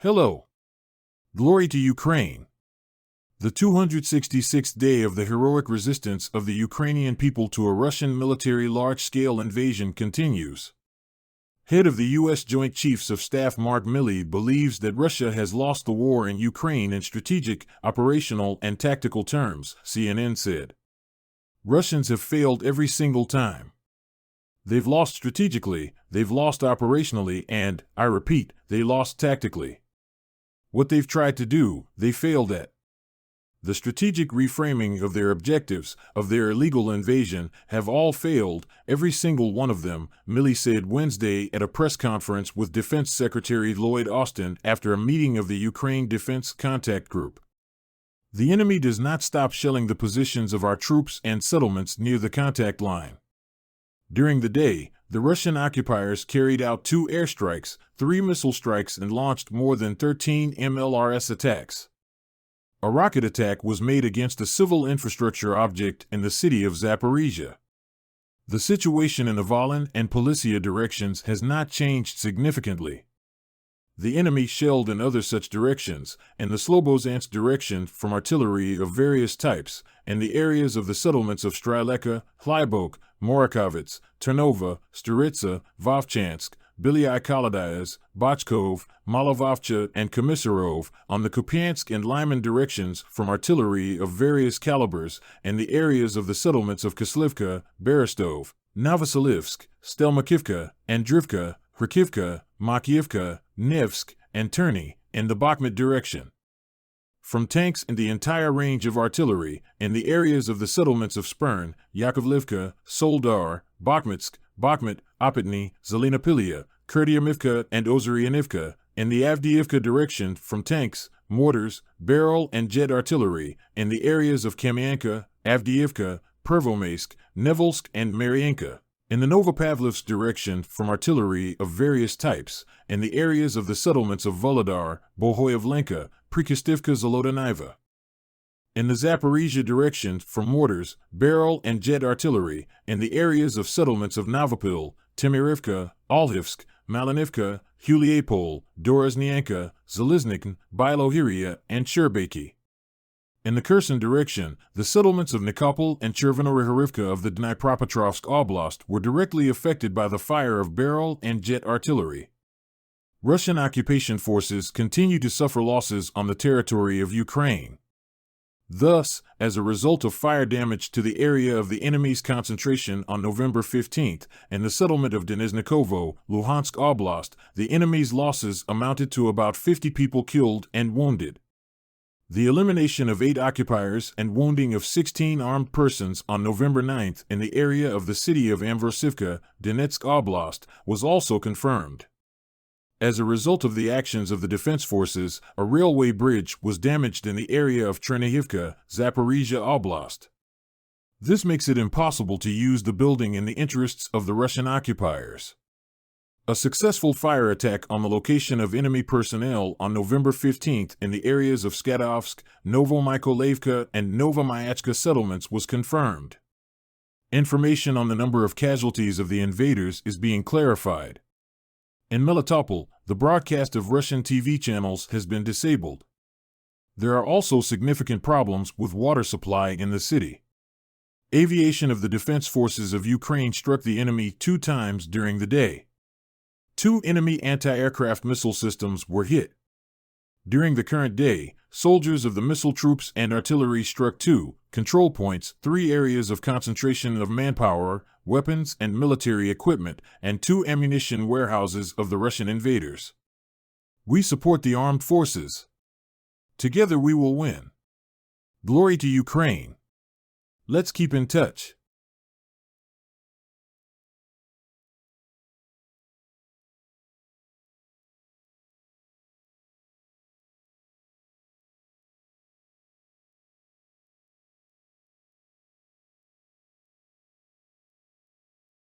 Hello. Glory to Ukraine. The 266th day of the heroic resistance of the Ukrainian people to a Russian military large-scale invasion continues. Head of the U.S. Joint Chiefs of Staff Mark Milley believes that Russia has lost the war in Ukraine in strategic, operational, and tactical terms, CNN said. Russians have failed every single time. They've lost strategically, they've lost operationally, and, I repeat, they lost tactically. What they've tried to do, they failed at. The strategic reframing of their objectives, of their illegal invasion, have all failed, every single one of them, Milley said Wednesday at a press conference with Defense Secretary Lloyd Austin after a meeting of the Ukraine Defense Contact Group. The enemy does not stop shelling the positions of our troops and settlements near the contact line. During the day, the Russian occupiers carried out 2 airstrikes, 3 missile strikes, and launched more than 13 MLRS attacks. A rocket attack was made against a civil infrastructure object in the city of Zaporizhia. The situation in the Volyn and Polisia directions has not changed significantly. The enemy shelled in other such directions, in the Slobozansk direction from artillery of various types, and the areas of the settlements of Streleka, Hlybok, Morakovets, Ternova, Staritsa, Vovchansk, Bilyi Kolodayas, Bochkov, Malovovcha, and Komisarov, on the Kupiansk and Lyman directions from artillery of various calibers, and the areas of the settlements of Kislivka, Berestov, Novoselivsk, Stelmakivka, Andrivka, Kharkivka, Makiivka, Nevsk, and Terny, in the Bakhmut direction. From tanks and the entire range of artillery, in the areas of the settlements of Spern, Yakovlivka, Soldar, Bakhmutsk, Bakhmut, Opatny, Zelenopilia, Kurdyamivka, and Ozaryanivka, in the Avdiivka direction from tanks, mortars, barrel and jet artillery, in the areas of Kamyanka, Avdiivka, Pervomaysk, Nevelsk, and Mariinka. In the Novopavlovsk direction from artillery of various types, in the areas of the settlements of Volodar, Bohoyavlenka, Prikostivka, Zolotaniva. In the Zaporizhia direction from mortars, barrel and jet artillery, in the areas of settlements of Novopil, Timirivka, Alhivsk, Malinivka, Huliapol, Dorozhnyanka, Zeliznik, Bilohiria, and Sherbaki. In the Kherson direction, the settlements of Nikopol and Chervonorihorivka of the Dnipropetrovsk Oblast were directly affected by the fire of barrel and jet artillery. Russian occupation forces continue to suffer losses on the territory of Ukraine. Thus, as a result of fire damage to the area of the enemy's concentration on November 15th and the settlement of Deniznikovo, Luhansk Oblast, the enemy's losses amounted to about 50 people killed and wounded. The elimination of 8 occupiers and wounding of 16 armed persons on November 9th in the area of the city of Amversivka, Donetsk Oblast, was also confirmed. As a result of the actions of the defense forces, a railway bridge was damaged in the area of Chernihivka, Zaporizhia Oblast. This makes it impossible to use the building in the interests of the Russian occupiers. A successful fire attack on the location of enemy personnel on November 15th in the areas of Skadovsk, Novomykolivka, and Novomayachka settlements was confirmed. Information on the number of casualties of the invaders is being clarified. In Melitopol, the broadcast of Russian TV channels has been disabled. There are also significant problems with water supply in the city. Aviation of the Defense Forces of Ukraine struck the enemy 2 times during the day. 2 enemy anti-aircraft missile systems were hit. During the current day, soldiers of the missile troops and artillery struck 2 control points, 3 areas of concentration of manpower, weapons, and military equipment, and 2 ammunition warehouses of the Russian invaders. We support the armed forces. Together we will win. Glory to Ukraine. Let's keep in touch.